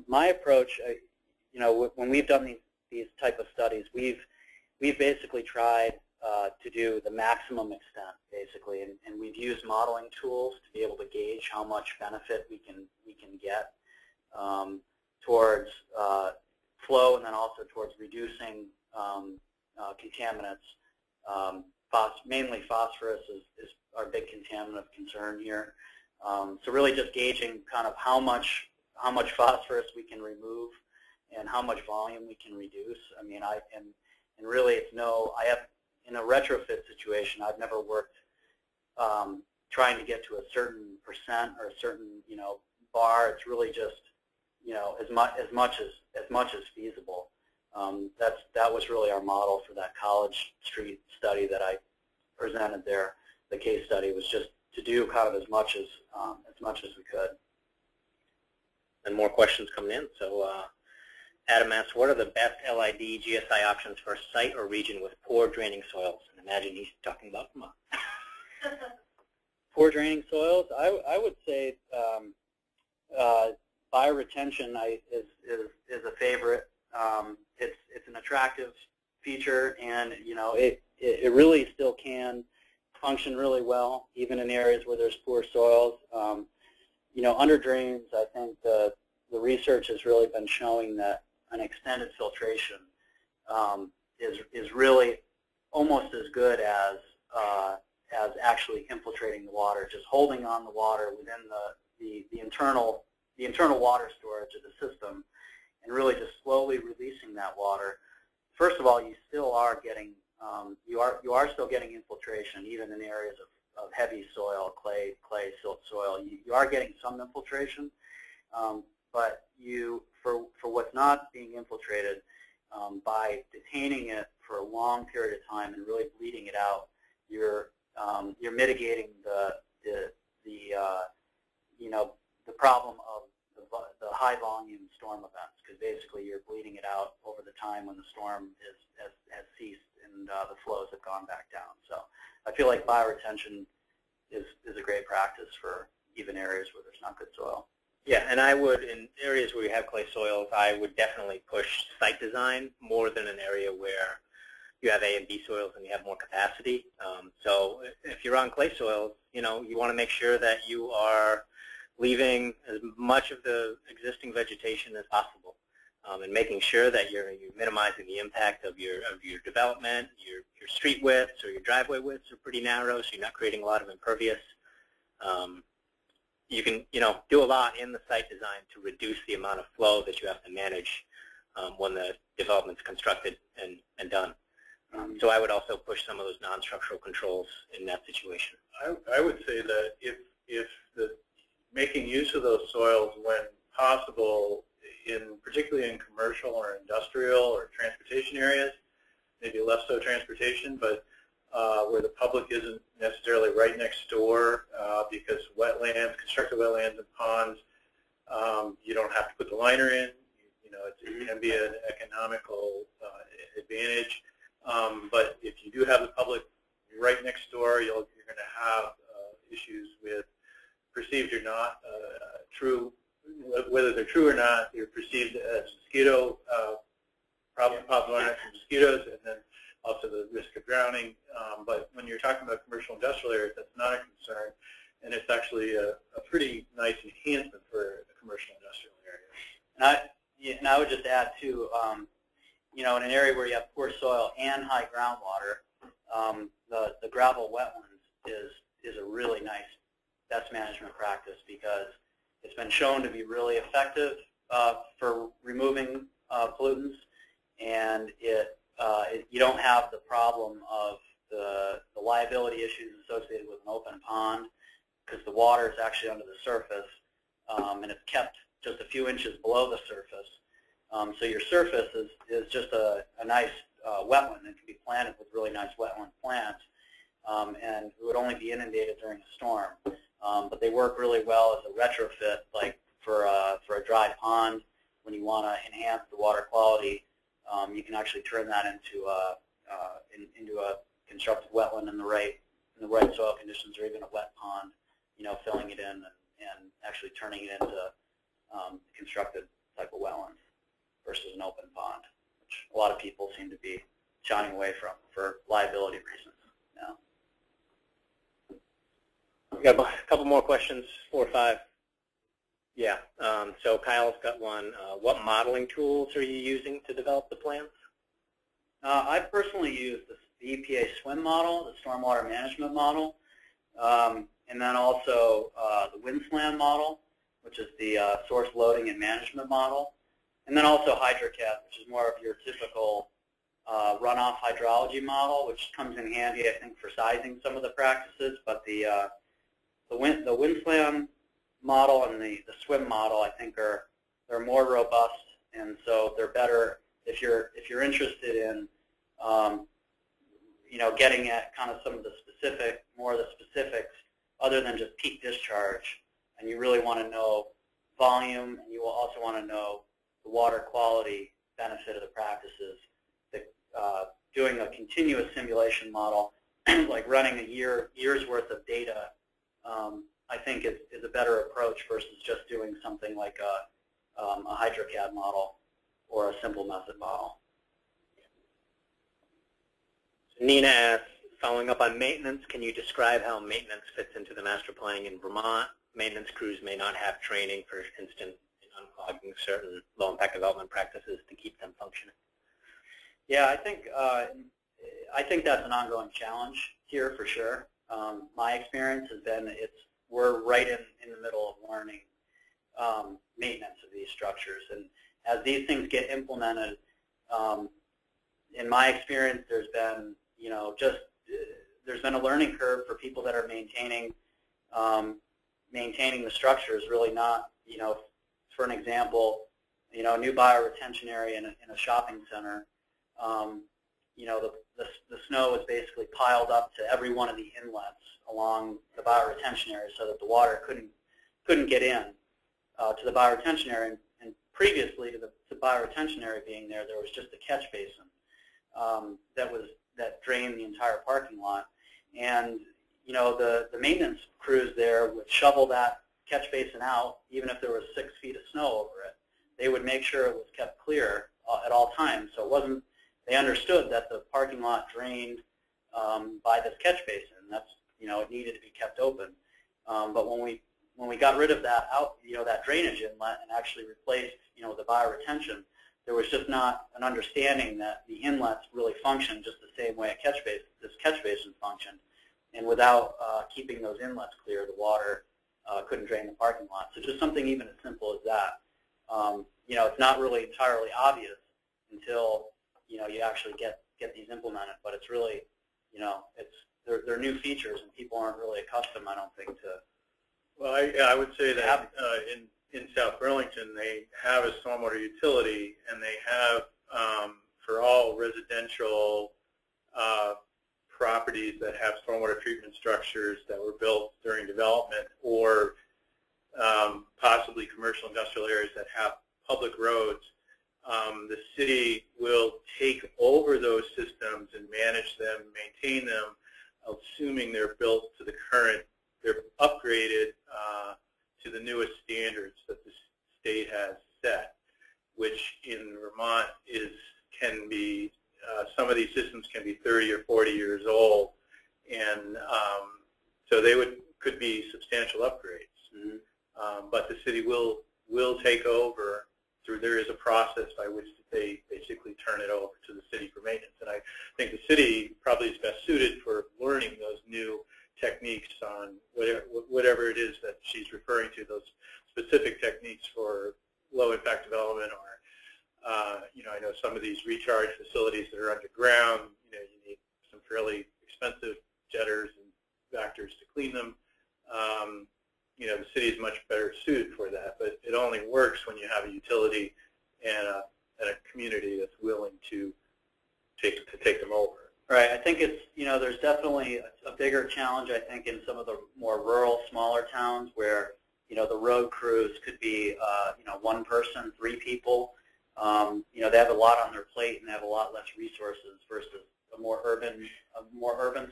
My approach, when we've done these type of studies, we've basically tried to do the maximum extent, basically, and we've used modeling tools to be able to gauge how much benefit we can get towards flow, and then also towards reducing contaminants. Mainly phosphorus is our big contaminant of concern here. So really just gauging kind of how much phosphorus we can remove and how much volume we can reduce. I mean, and really it's in a retrofit situation, I've never worked trying to get to a certain percent or a certain bar. It's really just as much as feasible. That was really our model for that College Street study that I presented there. The case study was just to do kind of as much as we could. And more questions coming in. So Adam asks, what are the best LID GSI options for a site or region with poor draining soils? And imagine he's talking about Vermont. Poor draining soils, I would say bioretention is a favorite. It's an attractive feature, and it really still can function really well, even in areas where there's poor soils. Under drains, I think the research has really been showing that an extended filtration is really almost as good as actually infiltrating the water, just holding on the water within the internal water storage of the system, and really just slowly releasing that water. First of all, you still are getting you are still getting infiltration, even in areas of heavy soil, clay, silt soil. You are getting some infiltration, but for what's not being infiltrated, by detaining it for a long period of time and really bleeding it out, you're mitigating the problem of the high volume storm events, because basically you're bleeding it out over the time when the storm has ceased and the flows have gone back down. So I feel like bioretention is a great practice for even areas where there's not good soil. Yeah, and I would, in areas where you have clay soils, I would definitely push site design more than an area where you have A and B soils and you have more capacity. So if you're on clay soils, you want to make sure that you are leaving as much of the existing vegetation as possible, and making sure that you're minimizing the impact of your development. Your street widths or your driveway widths are pretty narrow, so you're not creating a lot of impervious. You can do a lot in the site design to reduce the amount of flow that you have to manage when the development's constructed and done. So I would also push some of those non-structural controls in that situation. I would say that if making use of those soils when possible, particularly in commercial or industrial or transportation areas, maybe less so transportation, but where the public isn't necessarily right next door, because wetlands, constructed wetlands and ponds, you don't have to put the liner in. It can be an economical advantage. But if you do have the public right next door, you're going to have issues with perceived or not true, whether they're true or not, they're perceived as mosquito problem from mosquitoes, and then also the risk of drowning. But when you're talking about commercial industrial areas, that's not a concern, and it's actually a pretty nice enhancement for a commercial industrial area. And I would just add too, in an area where you have poor soil and high groundwater, the gravel wetlands is a really nice best management practice because it's been shown to be really effective for removing pollutants, and you don't have the problem of the liability issues associated with an open pond because the water is actually under the surface, and it's kept just a few inches below the surface. So your surface is just a nice wetland that can be planted with really nice wetland plants, and it would only be inundated during a storm. But they work really well as a retrofit, like for a dry pond. When you want to enhance the water quality, you can actually turn that into a constructed wetland in the right soil conditions, or even a wet pond. Filling it in and actually turning it into constructed type of wetlands versus an open pond, which a lot of people seem to be shying away from for liability reasons. We got a couple more questions, 4 or 5. Yeah. So Kyle's got one. What modeling tools are you using to develop the plans? I personally use the EPA SWIM model, the Stormwater Management Model, and then also the WindSlam model, which is the Source Loading and Management Model, and then also HydroCat, which is more of your typical runoff hydrology model, which comes in handy, I think, for sizing some of the practices. But the WindSlam model and the SWIM model, I think, they're more robust, and so they're better if you're interested in getting at kind of some of the more of the specifics other than just peak discharge, and you really want to know volume, and you will also want to know the water quality benefit of the practices. Doing a continuous simulation model, like running a year's worth of data, I think is a better approach versus just doing something like a HydroCAD model or a simple method model. Nina asks, following up on maintenance, can you describe how maintenance fits into the master planning in Vermont? Maintenance crews may not have training, for instance, in unclogging certain low-impact development practices to keep them functioning. Yeah, I think that's an ongoing challenge here for sure. My experience has been we're right in the middle of learning maintenance of these structures, and as these things get implemented, in my experience, there's been a learning curve for people that are maintaining the structures. Really not, for an example, a new bioretention area in a shopping center. The snow is basically piled up to every one of the inlets along the bioretention area, so that the water couldn't get in to the bioretention area. And previously to the bioretention area being there was just a catch basin that drained the entire parking lot. And the maintenance crews there would shovel that catch basin out, even if there was 6 feet of snow over it. They would make sure it was kept clear at all times. So it wasn't. They understood that the parking lot drained by this catch basin. That's it needed to be kept open. But when we got rid of that that drainage inlet and actually replaced the bioretention, there was just not an understanding that the inlets really function just the same way this catch basin functioned. And without keeping those inlets clear, the water couldn't drain the parking lot. So just something even as simple as that. It's not really entirely obvious until you actually get these implemented, but it's really, they're new features, and people aren't really accustomed, I don't think, to. Well, I would say that in South Burlington, they have a stormwater utility, and they have, for all residential properties that have stormwater treatment structures that were built during development, or possibly commercial industrial areas that have public roads, the city will take over those systems and manage them, maintain them, assuming they're built to the current, they're upgraded to the newest standards that the state has set, which in Vermont can be, some of these systems can be 30 or 40 years old, and so they could be substantial upgrades. Mm-hmm. But the city will take over there is a process by which they basically turn it over to the city for maintenance. And I think the city probably is best suited for learning those new techniques on whatever it is that she's referring to, those specific techniques for low-impact development, or I know some of these recharge facilities that are underground, you need some fairly expensive jetters and vectors to clean them. The city is much better suited for that, but it only works when you have a utility and a community that's willing to take them over. Right. I think it's, there's definitely a bigger challenge, I think, in some of the more rural, smaller towns where, the road crews could be, one person, 3 people. They have a lot on their plate and they have a lot less resources versus a more urban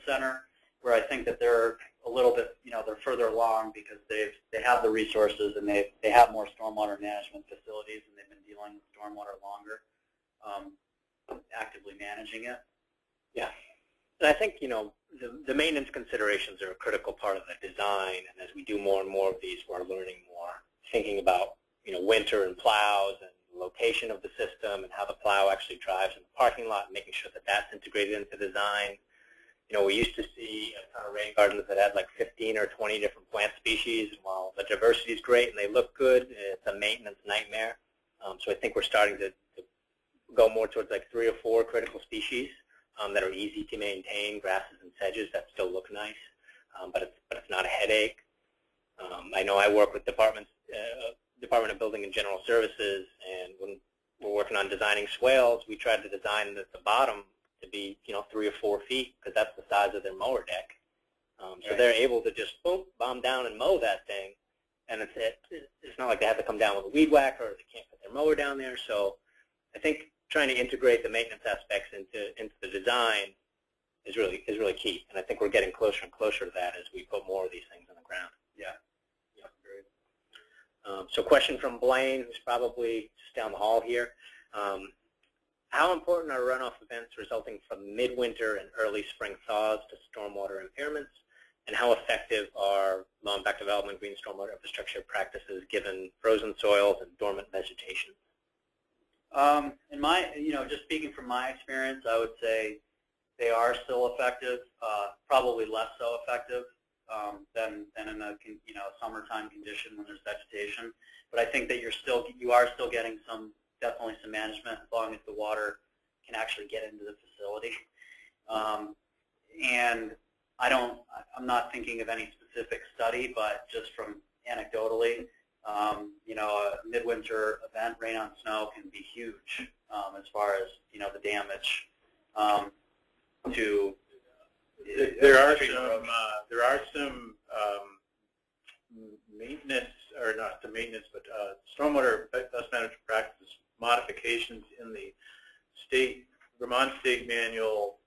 center, where I think that they're a little bit, they're further along because they have the resources and they have more stormwater management facilities, and they've been dealing with stormwater longer, actively managing it. Yeah. And I think, the maintenance considerations are a critical part of the design, and as we do more and more of these, we're learning more, thinking about, winter and plows and the location of the system and how the plow actually drives in the parking lot, and making sure that that's integrated into design. We used to see a ton of rain gardens that had like 15 or 20 different plant species, and while the diversity is great and they look good, it's a maintenance nightmare. So I think we're starting to go more towards like 3 or 4 critical species that are easy to maintain, grasses and sedges that still look nice, but it's not a headache. I know I work with Department of Building and General Services, and when we're working on designing swales, we tried to design the bottom to be 3 or 4 feet, because that's the size of their mower deck. So they're able to just bomb down and mow that thing, and it's not like they have to come down with a weed whacker, or they can't put their mower down there. So I think trying to integrate the maintenance aspects into the design is really key, and I think we're getting closer and closer to that as we put more of these things on the ground. Yeah. Great. So question from Blaine, who's probably just down the hall here. How important are runoff events resulting from midwinter and early spring thaws to stormwater impairments, and how effective are low-impact development green stormwater infrastructure practices given frozen soils and dormant vegetation? Just speaking from my experience, I would say they are still effective, probably less so effective than in a summertime condition when there's vegetation. But I think that you are still getting definitely some management, as long as the water can actually get into the facility. And I'm not thinking of any specific study, but just from anecdotally, a midwinter event, rain on snow, can be huge as far as the damage to. There are some maintenance, or not the maintenance, but stormwater best management practices modifications in the Vermont State Manual,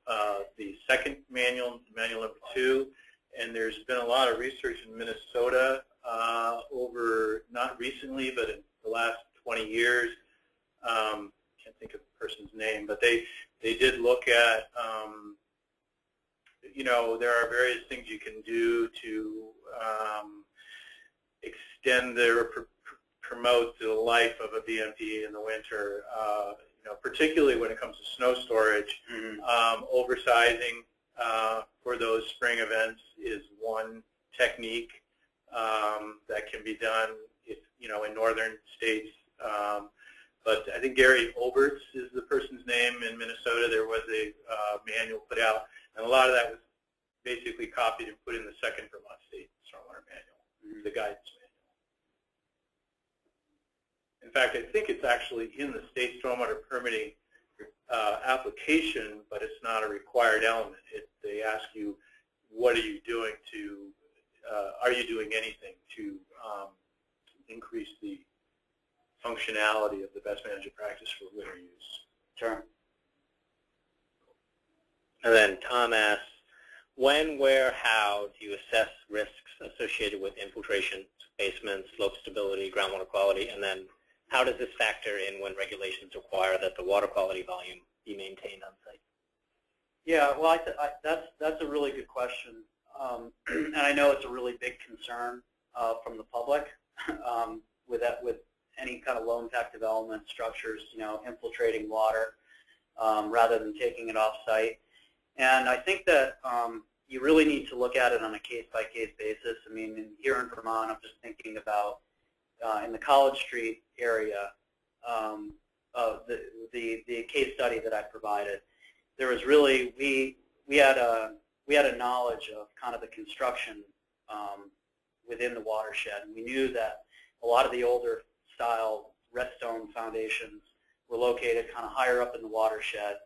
the second manual, manual number 2, and there's been a lot of research in Minnesota over, not recently, but in the last 20 years. Can't think of the person's name, but they did look at, there are various things you can do to extend or promote the life of a BMP in the winter, particularly when it comes to snow storage. Oversizing for those spring events is one technique that can be done in northern states. But I think Gary Oberts is the person's name in Minnesota. There was a manual put out, and a lot of that was basically copied and put in the second Vermont State Stormwater Manual, the guidance manual. In fact, I think it's actually in the state stormwater permitting application, but it's not a required element. They ask you, what are you doing to, are you doing anything to increase the functionality of the best management practice for winter use? Sure. And then Tom asks, when, where, how do you assess risks associated with infiltration, basement, slope stability, groundwater quality, and then how does this factor in when regulations require that the water quality volume be maintained on site? Yeah, well, that's a really good question, and I know it's a really big concern from the public with any kind of low-impact development structures, infiltrating water rather than taking it off-site. And I think that you really need to look at it on a case-by-case basis. I mean, here in Vermont, I'm just thinking about in the College Street area, the case study that I provided. There was really we had a knowledge of kind of the construction within the watershed, and we knew that a lot of the older style redstone foundations were located kind of higher up in the watershed,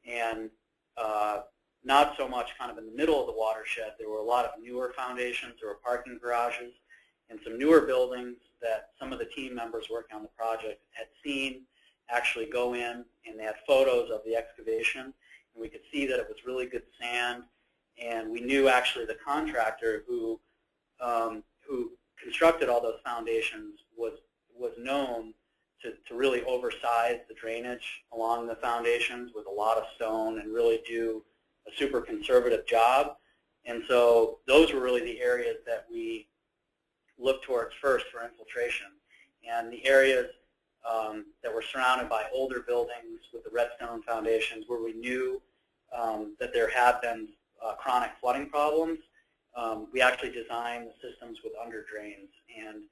and not so much kind of in the middle of the watershed. There were a lot of newer foundations. There were parking garages and some newer buildings that some of the team members working on the project had seen actually go in, and they had photos of the excavation, and we could see that it was really good sand, and we knew actually the contractor who constructed all those foundations was known to really oversize the drainage along the foundations with a lot of stone and really do a super conservative job. And so those were really the areas that we looked towards first for infiltration. And the areas that were surrounded by older buildings with the redstone foundations where we knew that there had been chronic flooding problems, we actually designed the systems with under drains. And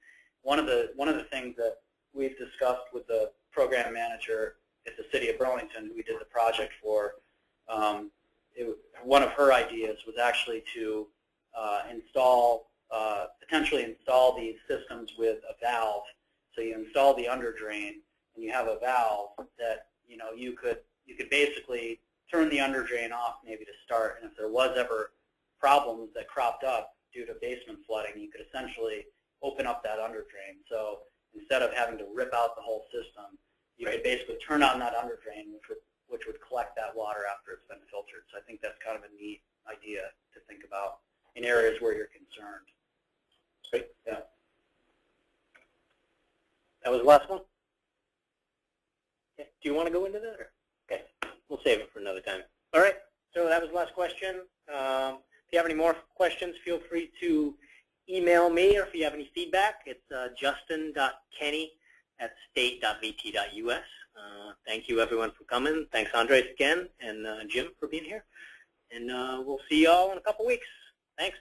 one of the things that we've discussed with the program manager at the City of Burlington, who we did the project for, one of her ideas was actually to potentially install these systems with a valve. So you install the under drain, and you have a valve that you could basically turn the under drain off maybe to start, and if there was ever problems that cropped up due to basement flooding, you could essentially open up that under drain. So instead of having to rip out the whole system, you could basically turn on that under drain, which would collect that water after it's been filtered. So I think that's kind of a neat idea to think about in areas where you're concerned. Great. Yeah. That was the last one? Okay. Do you want to go into that? Or? Okay. We'll save it for another time. All right. So that was the last question. If you have any more questions, feel free to email me, or if you have any feedback, it's justin.kenny@state.vt.us. Thank you, everyone, for coming. Thanks, Andres, again, and Jim for being here. And we'll see you all in a couple weeks. Thanks.